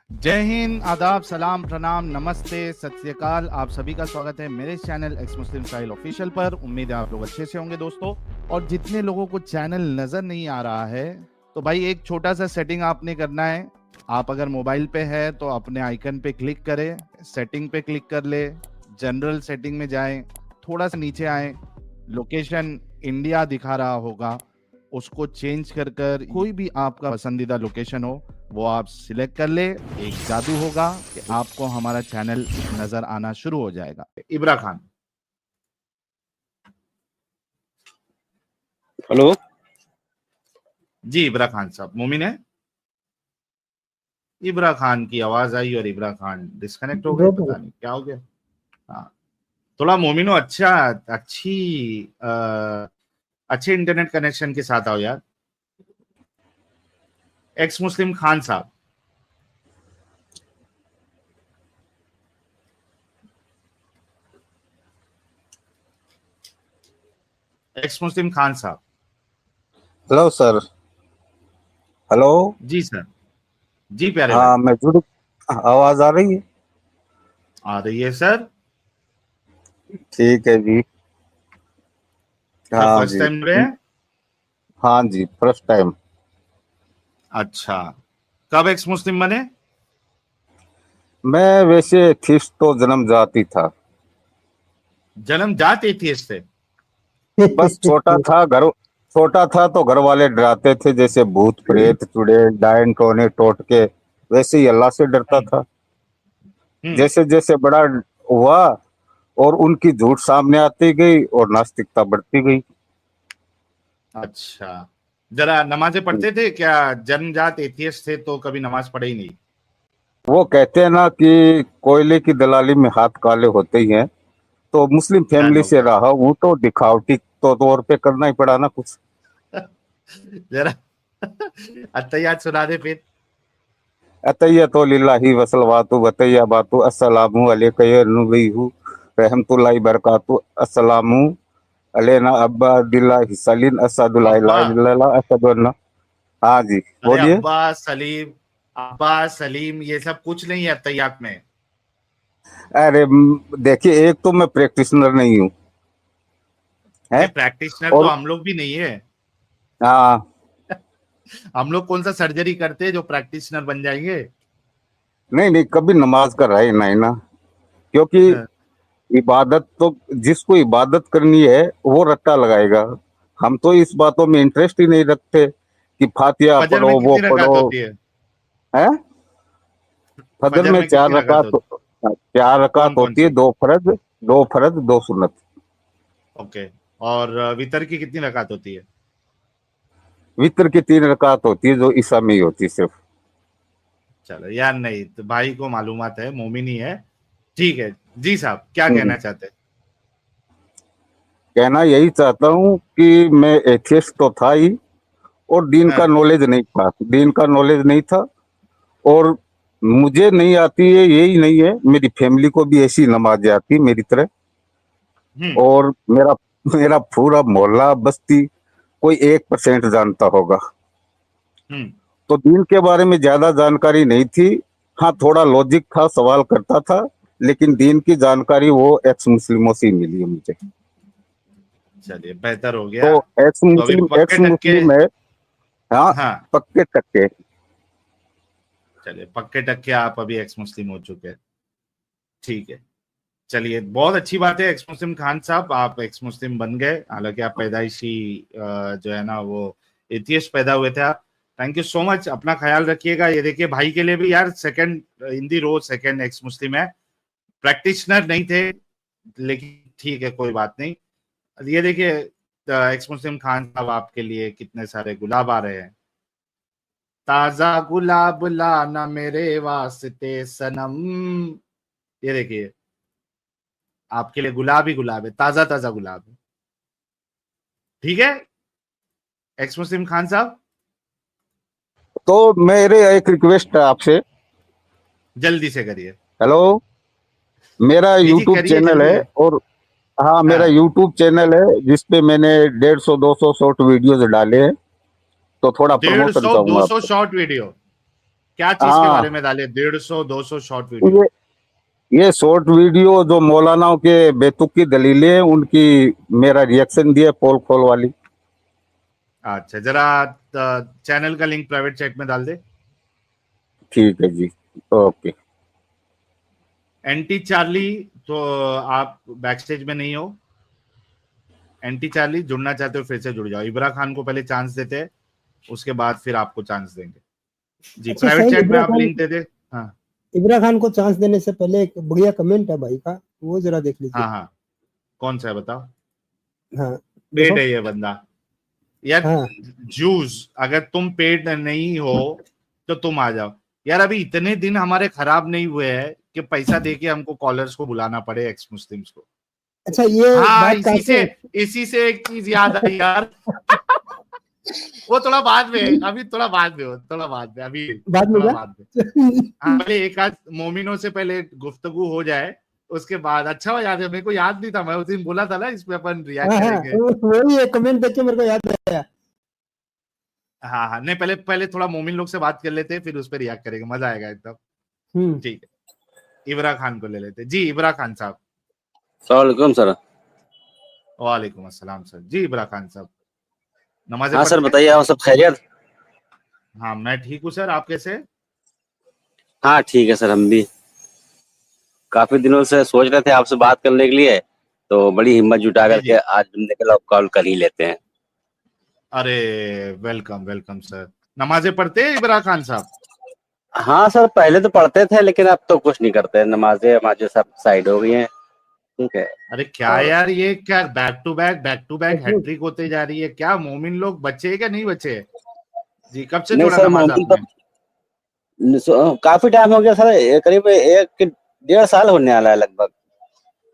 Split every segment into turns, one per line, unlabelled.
जय हिंद, आदाब, सलाम, प्रणाम, नमस्ते, सत श्री अकाल। आप सभी का स्वागत है मेरे चैनल एक्स मुस्लिम स्टाइल ऑफिशियल पर। उम्मीद है आप लोग अच्छे से होंगे दोस्तों। और जितने लोगों को चैनल नजर नहीं आ रहा है तो भाई एक छोटा सा सेटिंग आपने करना है। आप अगर मोबाइल पे है तो अपने आइकन पे क्लिक करें, सेटिंग पे क्लिक कर ले, जनरल सेटिंग में जाएं, थोड़ा सा नीचे आए, लोकेशन इंडिया दिखा रहा होगा, उसको चेंज कर कर कोई भी आपका पसंदीदा लोकेशन हो वो आप सिलेक्ट कर ले। एक जादू होगा कि आपको हमारा चैनल नजर आना शुरू हो जाएगा। इब्रा खान।
हेलो
जी इब्रा खान साहब, मोमिन है। इब्रा खान की आवाज आई और इब्रा खान डिस्कनेक्ट हो गए, पता नहीं क्या हो गया। हाँ, थोड़ा मोमिनो अच्छा अच्छी अच्छे इंटरनेट कनेक्शन के साथ आओ यार। एक्स मुस्लिम खान साहब, एक्स मुस्लिम खान साहब।
Hello sir. हेलो।
जी सर। जी प्यारे भाई।
हाँ, मैं जुड़। आवाज आ रही है?
आ रही है सर।
ठीक है जी।
सर
हाँ
फर्स्ट
जी।
टाइम रहे हैं?
हाँ जी, फर्स्ट टाइम।
अच्छा, कब एक्स मुस्लिम बने?
मैं वैसे एथिस्ट तो जन्म जाति था।
जन्म जात एथियस्ट थे?
बस छोटा था तो घर वाले डराते थे, जैसे भूत प्रेत चुड़ैल डायन टोने टोटके। वैसे ही अल्लाह से डरता
हम्म।
था।
हम्म।
जैसे जैसे बड़ा हुआ और उनकी झूठ सामने आती गई और नास्तिकता बढ़ती गई।
अच्छा, जरा नमाजें पढ़ते थे क्या? जन्मजात एथियस्ट थे तो कभी नमाज पढ़े ही नहीं?
वो कहते हैं ना कि कोयले की दलाली में हाथ काले होते ही हैं। तो मुस्लिम
डन
फैमिली
हो
से
गया।
रहा हूँ तो दिखावटी तो तौर पे करना ही पड़ा ना कुछ।
जरा अत्तहियात सुना दे फिर।
अतैया तो लिल्लाही वसलवातु वतैया बातु अस्सलामु अलैका या नबीहु रहमतुल्लाहि बरकातु अस्सलामु अलैना अब्बा दिल्लाहि सलीन असदु ला
अब्बा।
इलाहा इल्लल्लाह असदु अन्ना। हाँ जी,
अरे
बोलिए।
अब्बास सलीम, अब्बास सलीम ये सब कुछ नहीं है अत्तहियात में।
अरे देखिए, एक तो मैं प्रैक्टिशनर नहीं हूँ,
अरे
है।
प्रैक्टिशनर तो
और
हम लोग भी नहीं है।
हाँ,
हम लोग कौन सा सर्जरी करते हैं जो प्रैक्टिशनर बन जाएंगे?
नहीं नहीं, कभी नमाज का रहा ही नहीं ना। क्योंकि
हाँ।
इबादत तो जिसको इबादत करनी है वो रट्टा लगाएगा। हम तो इस बातों में इंटरेस्ट ही नहीं रखते कि फातिहा
फजर
पढ़ो
में
वो
कितनी रकात
पढ़ो।
होती है?
है। फजर
फजर
में
में कितनी रकात होती
चार
है?
रकात
कौन कौन
होती है,
सी?
दो फर्ज दो सुन्नत।
ओके। और वितर की कितनी रकात होती है?
वित्र की 3 रकात होती है, जो ईसा में ही होती है सिर्फ।
चलो यार, नहीं तो भाई को मालूमात है, मोमिन ही है। ठीक है। जी साहब, क्या
हम्म,
कहना चाहते हैं?
कहना यही चाहता हूँ कि मैं एथियस्ट तो था ही, और दीन का
हाँ।
नॉलेज नहीं था, दीन का नॉलेज नहीं था। और मुझे नहीं आती है यही नहीं है, मेरी फैमिली को भी ऐसी नमाज आती मेरी तरह।
हम्म।
और मेरा मेरा पूरा मोहल्ला बस्ती कोई 1% जानता होगा।
हम्म।
तो दीन के बारे में ज्यादा जानकारी नहीं थी। हाँ, थोड़ा लॉजिक था, सवाल करता था। लेकिन दीन की जानकारी वो एक्स मुस्लिमों से ही मिली है मुझे।
चलिए बेहतर हो
तो
गया। तो अभी पक्के
एक्स
टक्के।
मुस्लिम है। हाँ,
हाँ।
पक्के टक्के।
चलिए पक्के टक्के आप अभी एक्स मुस्लिम हो चुके हैं। ठीक है। चलिए बहुत अच्छी बात है एक्स मुस्लिम खान साहब, आप एक्स मुस्लिम बन गए। हालांकि आप पैदाइशी जो है ना वो एथियस्ट पैदा हुए थे आप। थैंक यू सो मच, अपना ख्याल रखिएगा। ये देखिए भाई के लिए भी यार second in the rose second ex Muslim है। प्रैक्टिशनर नहीं थे लेकिन ठीक है, कोई बात नहीं। ये देखिए एक्स मुस्लिम खान साहब, आपके लिए कितने सारे गुलाब आ रहे हैं। ताजा गुलाब लाना मेरे वास्ते सनम। ये देखिए, आपके लिए गुलाब ही गुलाब है, ताजा ताजा गुलाब है। ठीक है एक्स मुस्लिम खान साहब।
तो मेरे एक रिक्वेस्ट है आपसे।
जल्दी से करिए।
हेलो। मेरा
जी जी
यूट्यूब
करिए
चैनल है।
जल्दी।
और हाँ, मेरा
हाँ।
यूट्यूब चैनल है जिसपे मैंने 150-200 शॉर्ट वीडियोज डाले हैं। तो थोड़ा
डेढ़
प्रमोशन
सौ दो
चाहूंगा
सौ
आपसे।
Short video? क्या चीज के बारे में डाले? 150-200 शॉर्ट वीडियो?
ये शॉर्ट वीडियो जो मौलानाओं के बेतुकी दलीलें हैं, उनकी मेरा रिएक्शन दिया पोल खोल वाली।
अच्छा, जरा चैनल का लिंक प्राइवेट चैट में डाल दे।
ठीक है जी, ओके।
एंटी चार्ली, तो आप बैक स्टेज में नहीं हो। एंटी चार्ली जुड़ना चाहते हो फिर से जुड़ जाओ। इब्रा खान को पहले चांस देते हैं, उसके बाद फिर आपको चांस देंगे जी।
अच्छा
प्राइवेट
सही,
चैट में
इब्रा
आप
खान,
लिंक दे दे। हाँ
इब्रा खान को चांस देने से पहले एक बढ़िया कमेंट है भाई का, वो जरा देख लीजिए।
हाँ हाँ, कौन सा है बताओ?
हाँ
पेड
देखो।
है ये बंदा यार।
हाँ
जूस, अगर तुम पेड नहीं हो तो तुम आ जाओ यार। अभी इतने दिन हमारे खराब नहीं हुए हैं कि पैसा देके हमको कॉलर्स को बुलाना पड़े, एक्स मुस्लिम्स को।
अच्छा ये
हाँ,
बात काफी
इसी से एक चीज याद आई यार। वो थोड़ा बाद में, अभी थोड़ा बाद में हो, थोड़ा बाद में, अभी
बाद में
थोड़ा
क्या?
बाद में। हाँ, पहले एक आध मोमिनों से पहले गुफ्तगू हो जाए, उसके बाद। अच्छा हुआ याद है, मेरे को याद नहीं था। मैं उस दिन बोला था ना इसमें अपन रिएक्ट
हाँ हाँ,
करेंगे।
वही एक कमेंट देख के मेरे को याद आया।
हाँ हाँ, नहीं, पहले पहले थोड़ा मोमिन लोग से बात कर लेते हैं, फिर उस पर रिएक्ट करेंगे, मजा आएगा एकदम।
हम्म।
ठीक है, इब्रा खान को ले लेते जी। इब्रा खान साहब।
सलाम सर।
वालेकुम अस्सलाम सर जी। इब्रा खान साहब, नमाजें
हाँ सर,
पढ़ते हैं?
बताइए, आप सब खैरियत?
हाँ, मैं ठीक हूँ सर, आप कैसे?
हाँ ठीक है सर, हम भी काफी दिनों से सोच रहे थे आपसे बात करने के लिए, तो बड़ी हिम्मत जुटा
जी
करके
जी।
आज हमने कहा कॉल कर ही लेते हैं।
अरे वेलकम वेलकम सर। नमाजें पढ़ते हैं इब्रा खान साहब?
हाँ सर, पहले तो पढ़ते थे लेकिन अब तो कुछ नहीं करते, नमाजें हमारे सब साइड हो गई हैं। ठीक है।
अरे क्या
और
यार, ये क्या बैक टू बैक हैट्रिक होते जा रही है? क्या मोमिन लोग बचे हैं क्या नहीं बचे हैं? जी, कब से
नहीं
छोड़ा
सर,
नमाज
मोमिन तो
आपने?
काफी टाइम हो गया सर, करीब 1 डेढ़ साल होने वाला है लगभग।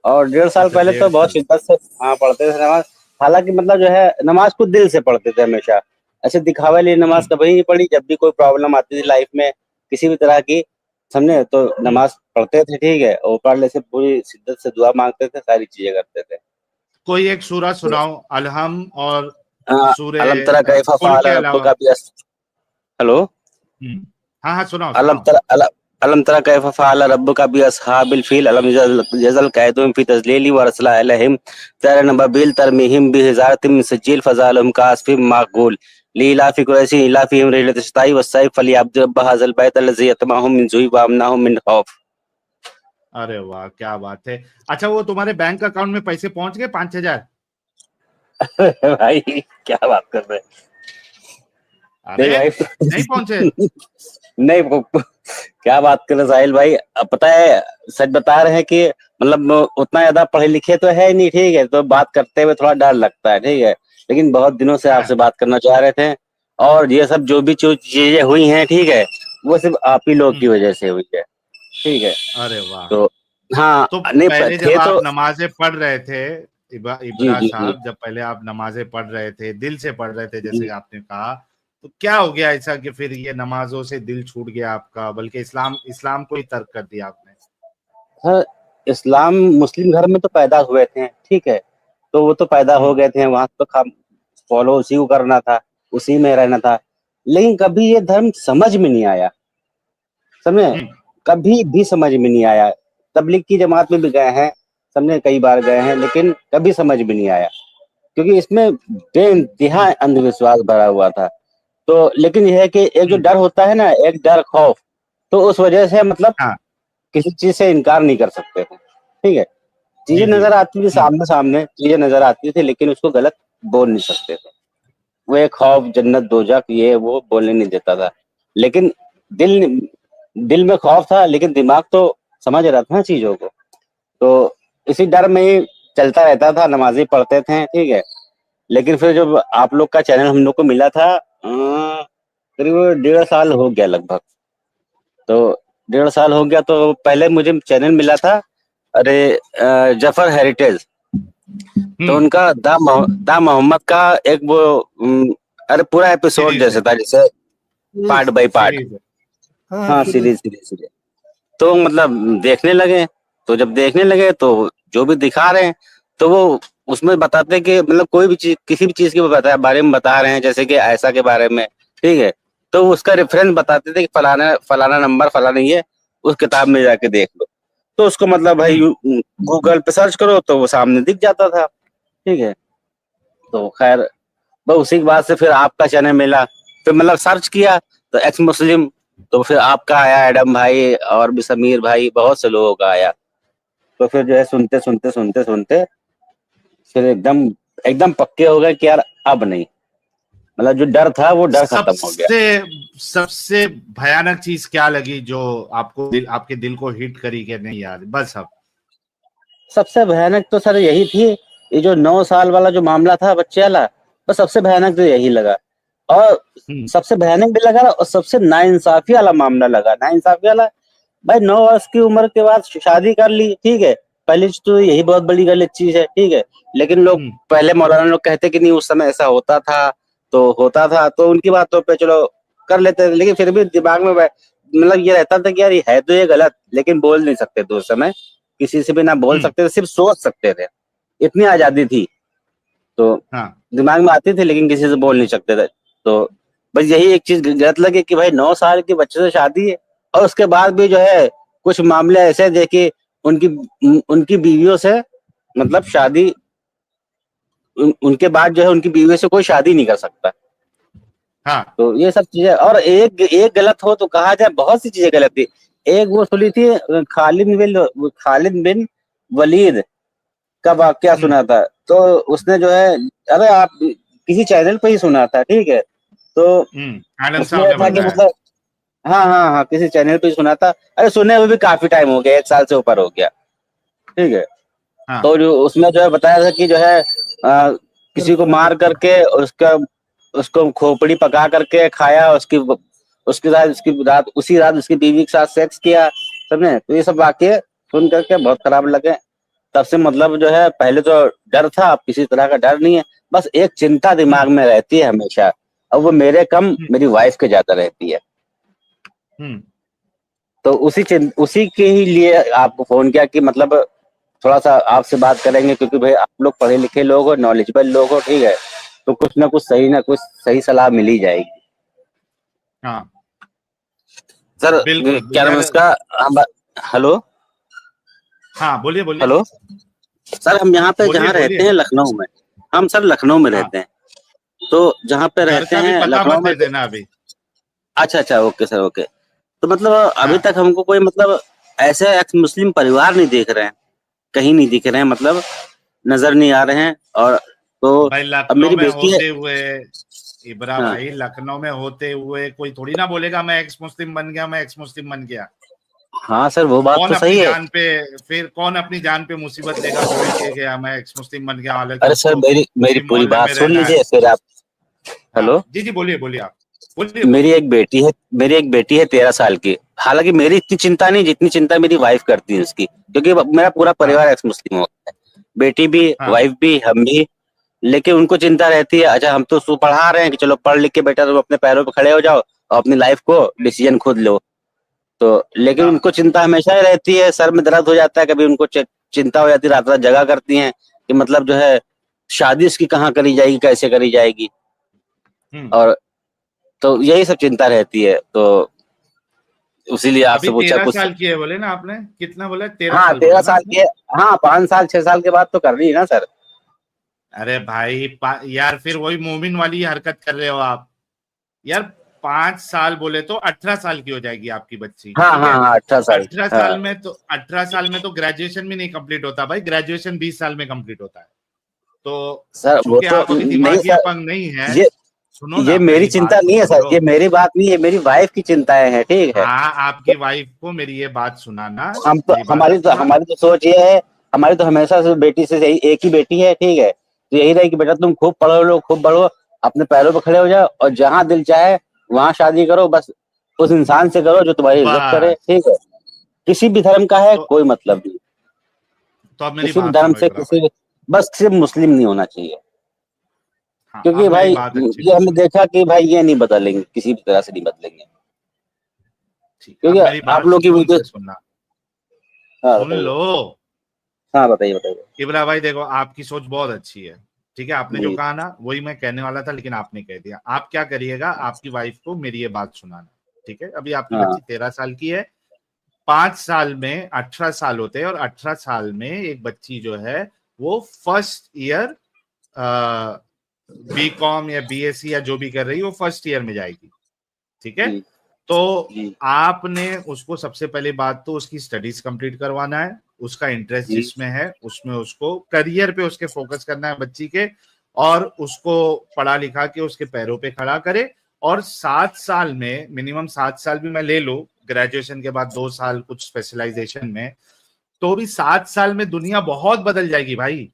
और 1.5 साल
अच्छा,
पहले तो
1.5 साल।
बहुत शिद्दत से हाँ पढ़ते थे नमाज। हालांकि मतलब जो है नमाज को दिल से पढ़ते थे हमेशा, ऐसे दिखावे लिए नमाज
हम्म
कभी नहीं पढ़ी। जब भी कोई प्रॉब्लम आती थी लाइफ में किसी भी तरह की, समझे, तो
हम्म।
नमाज पढ़ते थे, ठीक है, और पढ़ ले से पूरी शिद्दत से दुआ मांगते थे, सारी चीजें करते थे।
कोई एक सूरा सुनाओ, अलहम और सूरे
अलम तरा कैफा
कुल
फअल
के अलावा।
रब्बुका बिअस हेलो
हाँ हाँ, सुनाओ
अलम
सुनाओ।
तरा अल- अलम तरा कैफ फ़अल रब्बुका बिअस्हाबिल फील अलम यज़ल कैदुहुम फी तज़लील व अरसला अलैहिम तैरन अबाबील तरमीहिम बिहिजारतिम मिन सिज्जील फज़अलहुम कअस्फिन माक़ूल लिइलाफ़ि क़ुरैशिन इलाफ़िहिम रिहलतश शिताई वस्सैफ़ फ़लयअब्दु रब्ब हाज़ल बैत अल्लज़ी अतमअहुम मिन जुइ व अमनअहुम मिन खौफ।
अरे वाह, क्या बात है। अच्छा, वो तुम्हारे बैंक अकाउंट में पैसे पहुंच गए 5,000?
भाई क्या बात कर रहे हैं? नहीं
अरे
भाई
नहीं पहुंचे?
नहीं क्या बात कर रहे हैं साहिल भाई? अब पता है, सच बता रहे हैं कि मतलब उतना ज्यादा पढ़े लिखे तो है नहीं, ठीक है, तो बात करते हुए थोड़ा डर लगता है, ठीक है, लेकिन बहुत दिनों से
हाँ।
आपसे बात करना चाह रहे थे। और ये सब जो भी चीजें हुई हैं, ठीक है, वो सिर्फ आप ही लोग की
हम्म।
वजह से हुई है, ठीक है।
अरे वाह।
तो हाँ,
तो
नहीं
पहले जब
थे
आप
तो।
नमाजें पढ़ रहे थे,
जी
इब्रा
जी जी
साहब, जब पहले आप नमाजें पढ़ रहे थे, दिल से पढ़ रहे थे जैसे
जी।
कि आपने कहा, तो क्या हो गया ऐसा कि फिर ये नमाजों से दिल छूट गया आपका, बल्कि इस्लाम इस्लाम को ही तर्क कर दिया आपने?
हाँ, इस्लाम मुस्लिम घर में तो पैदा हुए थे, ठीक है, तो वो तो पैदा हो
हम्म
गए थे, वहां तो फॉलो उसी को करना था, उसी में रहना था। लेकिन कभी ये धर्म समझ में नहीं आया, समझे,
हम्म
कभी भी समझ में नहीं आया। तबलीग की जमात में भी गए हैं, समझे, कई बार गए हैं, लेकिन कभी समझ में नहीं आया, क्योंकि इसमें बेइंतहा
हम्म
अंधविश्वास भरा हुआ था। तो लेकिन यह है कि एक जो
हम्म।
डर होता है ना, एक डर खौफ, तो उस वजह से मतलब
हाँ
किसी चीज से इनकार नहीं कर सकते थे, ठीक है। चीजें
जी जी।
नजर आती थी, सामने सामने चीजें नजर आती थी, लेकिन उसको गलत बोल नहीं सकते थे। वो एक खौफ, जन्नत दोजख, ये वो बोलने नहीं देता था। लेकिन दिल दिल में खौफ था, लेकिन दिमाग तो समझ रहा था ना चीजों को। तो इसी डर में ही चलता रहता था, नमाज़ें पढ़ते थे, ठीक है। लेकिन फिर जब आप लोग का चैनल हम लोग को मिला था, करीब 1.5 साल हो गया लगभग। तो 1.5 साल हो गया, तो पहले मुझे चैनल मिला था, अरे जफर हेरिटेज, तो
हम्म।
उनका दा मोहम्मद का एक वो अरे पूरा एपिसोड
सीरीज
जैसे
है,
था, जैसे पार्ट बाय पार्ट।
सीरीज है।
हाँ हाँ
हाँ,
सीरीज।
Series series series. तो मतलब देखने लगे, तो जब देखने लगे तो जो भी दिखा रहे हैं, तो वो उसमें बताते हैं कि मतलब कोई भी चीज, किसी भी चीज के बारे में बता रहे हैं, जैसे कि ऐसा के बारे में, ठीक है, तो उसका रेफरेंस बताते थे कि फलाना फलाना नंबर फलाना ये, उस किताब में जाके देख लो। तो उसको मतलब भाई गूगल पे सर्च करो तो वो सामने दिख जाता था, ठीक है। तो खैर बस उसी के बाद से फिर आपका चैनल मिला, फिर मतलब सर्च किया तो एक्स मुस्लिम, तो फिर आपका आया, एडम भाई और भी समीर भाई, बहुत से लोगों का आया। तो फिर जो है सुनते सुनते सुनते सुनते फिर एकदम एकदम पक्के हो गए कि यार अब नहीं, मतलब जो डर था वो डर खत्म हो गया।
सबसे भयानक चीज क्या लगी जो आपके दिल को हिट करी कि नहीं यार बस अब?
सबसे भयानक तो सर यही थी, ये जो 9 साल वाला जो मामला था बच्चे वाला, बस सबसे भयानक तो यही लगा। और सबसे भयानक भी लगा और सबसे नाइंसाफी वाला मामला लगा। नाइंसाफी वाला, भाई 9 वर्ष की उम्र के बाद शादी कर ली, ठीक है, पहले तो यही बहुत बड़ी गलत चीज है, ठीक है। लेकिन लोग पहले मौलाना लोग कहते कि नहीं उस समय ऐसा होता था, तो उनकी बातों पे चलो कर लेते थे, लेकिन फिर भी दिमाग में मतलब ये रहता था कि यार है तो ये गलत, लेकिन बोल नहीं सकते थे उस समय, किसी से भी ना बोल सकते थे, सिर्फ सोच सकते थे, इतनी आजादी थी। तो दिमाग में आती थी लेकिन किसी से बोल नहीं सकते थे। तो बस यही एक चीज गलत लगी कि भाई 9 साल के बच्चे से शादी है, और उसके बाद भी जो है कुछ मामले ऐसे देखिए, उनकी बीवियों से मतलब शादी, उनके बाद जो है उनकी बीवी से कोई शादी नहीं कर सकता।
हाँ।
तो ये सब चीजें, और एक गलत हो तो कहा जाए बहुत सी चीजें गलत थी। एक वो सुनी थी खालिद बिन वलीद का वाकया सुना था, तो उसने जो है, अरे आप किसी चैनल पे ही सुना था, ठीक है। तो उसमें था कि मतलब हाँ किसी चैनल पे ही सुना था, अरे सुने हुए भी काफी टाइम हो गया, 1 साल से ऊपर हो गया, ठीक है। तो जो उसमें जो है बताया था कि जो है किसी को मार करके उसको खोपड़ी पका करके खाया, उसी रात उसकी बीवी के साथ सेक्स किया, समझे। तो ये सब वाकये सुन करके बहुत खराब लगे। तब से मतलब जो है, पहले तो डर था, अब किसी तरह का डर नहीं है, बस एक चिंता दिमाग में रहती है हमेशा, और वो मेरे कम मेरी वाइफ के ज्यादा रहती है। तो उसी के ही लिए आपको फोन किया कि मतलब थोड़ा सा आपसे बात करेंगे, क्योंकि भाई आप लोग पढ़े लिखे लोग हो, नॉलेजेबल लोग हो, ठीक है, तो कुछ ना कुछ सही सलाह मिल ही जाएगी।
हाँ
सर क्या नाम इसका, हेलो,
हाँ बोलिए बोलिए।
हेलो सर, हम यहाँ पे जहाँ रहते हैं लखनऊ में, हम सर लखनऊ में रहते हैं, तो जहाँ पे रहते हैं लखनऊ में
देना अभी।
अच्छा ओके सर, ओके। तो मतलब अभी तक हमको कोई मतलब ऐसे एक्स मुस्लिम परिवार नहीं देख रहे हैं, कहीं नहीं दिख रहे हैं, मतलब नजर नहीं आ रहे हैं। और तो
भाई
अब मेरी बेटी
होते हुए इब्रा भाई, लखनऊ में होते हुए कोई थोड़ी ना बोलेगा मैं एक्स मुस्लिम बन गया।
हाँ सर वो बात तो सही है।
फिर कौन अपनी जान पे मुसीबत लेगा बोल के गया मैं एक्स मुस्लिम बन गया?
अरे सर मेरी पूरी बात सुन लीजिए फिर आप। हेलो
जी बोलिए आप।
मेरी एक बेटी है 13 साल की। हालांकि मेरी इतनी चिंता नहीं जितनी चिंता मेरी वाइफ करती है उसकी, क्योंकि मेरा पूरा परिवार एक्स मुस्लिम हो गया है, बेटी भी, वाइफ भी, हम भी। लेकिन उनको चिंता रहती है, अच्छा हम तो उसको पढ़ा रहे हैं कि चलो पढ़ लिख के बेटा तुम अपने पैरों पे खड़े हो जाओ और अपनी लाइफ को डिसीजन खुद लो। तो लेकिन उनको चिंता हमेशा ही रहती है, सर में दर्द हो जाता है, कभी उनको चिंता हो जाती है, रात रात जगा करती हैं कि मतलब जो है शादी उसकी कहाँ करी जाएगी, कैसे करी जाएगी, और तो यही सब चिंता रहती है। तो इसीलिए आपसे पूछा।
13 साल की है बोले ना आपने? कितना बोला? 13
हाँ
साल
13 साल की है। हाँ 5 साल 6 साल के बाद तो कर रही है ना सर।
अरे भाई यार फिर वही मोमिन वाली हरकत कर रहे हो आप यार। 5 साल बोले तो 18 साल की हो जाएगी आपकी बच्ची।
हाँ 18 साल।
18 साल में तो ग्रेजुएशन भी नहीं कंप्लीट होता भाई, ग्रेजुएशन 20 साल में कंप्लीट होता है। तो
सर वो तो
आप अभी दिमागी अपंग नहीं है,
ये मेरी चिंता नहीं है सर, ये मेरी बात नहीं है, मेरी वाइफ की चिंताएं हैं, ठीक है।
हाँ आपकी वाइफ को मेरी ये बात सुनाना।
हमारी तो सोच ये है, हमारी तो हमेशा से बेटी से एक ही बेटी है, ठीक है, तो यही रही कि बेटा तुम खूब पढ़ो लो, खूब बढ़ो, अपने पैरों पर खड़े हो जाओ, और जहां दिल चाहे वहां शादी करो, बस उस इंसान से करो जो तुम्हारी इज्जत करे, ठीक है। किसी भी धर्म का है कोई मतलब नहीं,
तो अब मेरी
किसी भी
बात
धर्म से बस सिर्फ मुस्लिम नहीं होना चाहिए। क्योंकि भाई ये हमने देखा कि भाई ये नहीं बदलेंगे, किसी भी तरह से नहीं बदलेंगे, क्योंकि आप लोग की वीडियो
सुन लो।
हाँ बताइए।
इब्रा भाई देखो आपकी सोच बहुत अच्छी है, ठीक है, आपने जो
जी।
कहा ना वही मैं कहने वाला था, लेकिन आपने कह दिया। आप क्या करिएगा, आपकी वाइफ को मेरी ये बात सुनाना, ठीक है। अभी आपकी
हाँ।
बच्ची 13 साल की है, 5 साल में 18 साल होते हैं, और 18 साल में एक बच्ची जो है वो फर्स्ट ईयर बीकॉम या बीएससी या जो भी कर रही है वो फर्स्ट ईयर में जाएगी, ठीक है।
जी।
तो
जी।
आपने उसको सबसे पहले बात तो उसकी स्टडीज कंप्लीट करवाना है, उसका इंटरेस्ट
जी।
जिसमें है उसमें उसको करियर पे उसके फोकस करना है बच्ची के, और उसको पढ़ा लिखा के उसके पैरों पे खड़ा करे। और 7 साल में, मिनिमम 7 साल भी मैं ले लूं, ग्रेजुएशन के बाद 2 साल कुछ स्पेशलाइजेशन में, तो भी 7 साल में दुनिया बहुत बदल जाएगी भाई।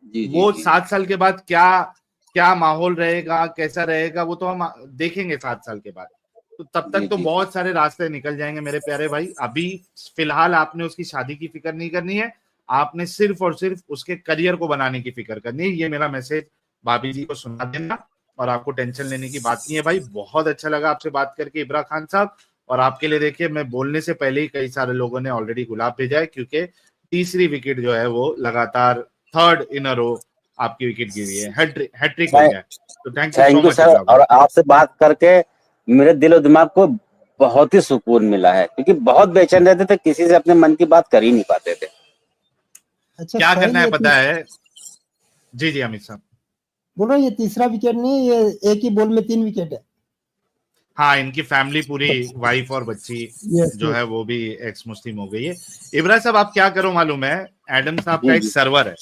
जी। जी।
वो
जी।
7 साल के बाद क्या क्या माहौल रहेगा, कैसा रहेगा, वो तो हम देखेंगे 7 साल के बाद। तो तब
जी।
तक तो
जी।
बहुत सारे रास्ते निकल जाएंगे मेरे प्यारे भाई। अभी फिलहाल आपने उसकी शादी की फिक्र नहीं करनी है, आपने सिर्फ और सिर्फ उसके करियर को बनाने की फिक्र करनी है। ये मेरा मैसेज भाभी जी को सुना देना, और आपको टेंशन लेने की बात नहीं है भाई। बहुत अच्छा लगा आपसे बात करके इब्रा खान साहब। और आपके लिए देखिए, मैं बोलने से पहले ही कई सारे लोगों ने ऑलरेडी गुलाब भेजा है, क्योंकि तीसरी विकेट जो है वो लगातार थर्ड इन अ रो आपकी विकेट गिरी है, हैट्रिक हो गया है। तो thank you so
thank you
much
sir.
Ibra
और
भाई।
आपसे बात करके मेरे दिल और दिमाग को बहुत ही सुकून मिला है, क्योंकि बहुत बेचैन रहते थे, किसी से अपने मन की बात कर ही नहीं पाते थे।
अच्छा
क्या
साहिल,
करना है पता है? जी जी अमित साहब।
बोलो ये तीसरा विकेट नहीं, ये एक ही बॉल में 3 विकेट है।
हाँ, इनकी फैमिली पूरी, वाइफ और बच्ची
यस
जो है
यस।
वो भी एक्स मुस्लिम हो गई है। इब्रा साहब आप क्या करो मालूम है, एडम साहब का
जी।
एक
जी।
सर्वर है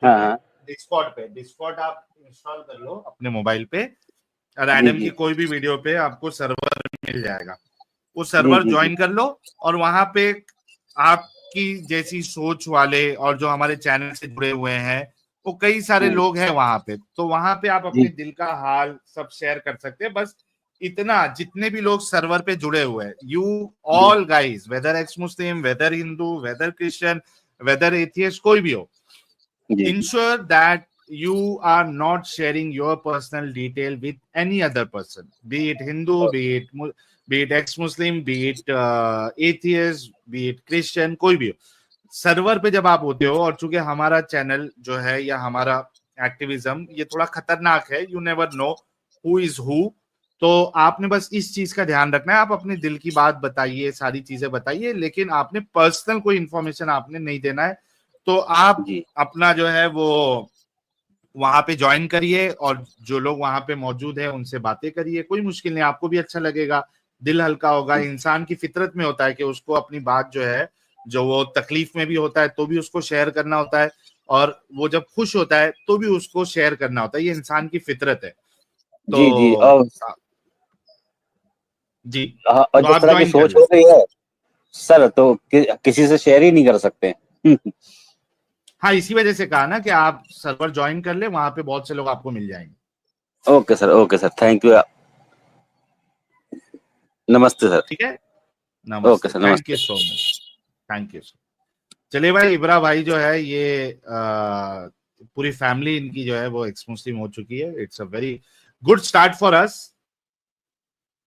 हाँ। हाँ।
डिस्कॉर्ड पे, डिस्कॉर्ड आप इंस्टॉल कर लो अपने मोबाइल पे, और
जी।
एडम की
जी।
कोई भी वीडियो पे आपको सर्वर मिल जाएगा। वो
जी।
सर्वर
जी। जी।
ज्वाइन कर लो, और वहां पे आपकी जैसी सोच वाले और जो हमारे चैनल से जुड़े हुए हैं वो कई सारे
हाँ।
लोग हैं वहां पे। तो वहां पे आप
जी।
अपने दिल का हाल सब शेयर कर सकते हैं। बस इतना, जितने भी लोग सर्वर पे जुड़े हुए हैं, यू
जी।
All guys, whether ex Muslim, whether Hindu, whether Christian, whether atheist, कोई भी हो,
जी।
ensure that you are not sharing your personal detail with any other person, be it Hindu, be it ex-Muslim, be it atheist, be it Christian, कोई भी हो। Server पे जब आप होते हो, और चूंकि हमारा चैनल जो है या हमारा एक्टिविज्म ये थोड़ा खतरनाक है, you never know who is who, तो आपने बस इस चीज का ध्यान रखना है। आप अपने दिल की बात बताइए, सारी चीजें बताइए, लेकिन आपने पर्सनल कोई इंफॉर्मेशन आपने नहीं देना है। तो आप
जी।
अपना जो है वो वहां पे ज्वाइन करिए, और जो लोग वहां पे मौजूद है उनसे बातें करिए, कोई मुश्किल नहीं, आपको भी अच्छा लगेगा, दिल हल्का होगा। इंसान की फितरत में होता है कि उसको अपनी बात जो है, जो वो तकलीफ में भी होता है तो भी उसको शेयर करना होता है, और वो जब खुश होता है तो भी उसको शेयर करना होता है। ये इंसान की फितरत है।
जी। जी।
तो जी,
और
तो
जिस
आप
तरह की
ज्वाइन कर
सोच
लें।
हो गई है सर, तो किसी से शेयर ही नहीं कर सकते।
हाँ, इसी वजह से कहा ना कि आप सर्वर ज्वाइन कर ले, वहां पे बहुत से लोग आपको मिल जाएंगे।
Okay sir, okay sir, thank you. नमस्ते सर।
ठीक है,
ओके
नमस्ते,
सर,
थैंक यू
नमस्ते।
So much, thank you. चलिए भाई, इब्रा भाई जो है ये पूरी फैमिली इनकी जो है वो एक्स मुस्लिम हो चुकी है। It's a very good start for us.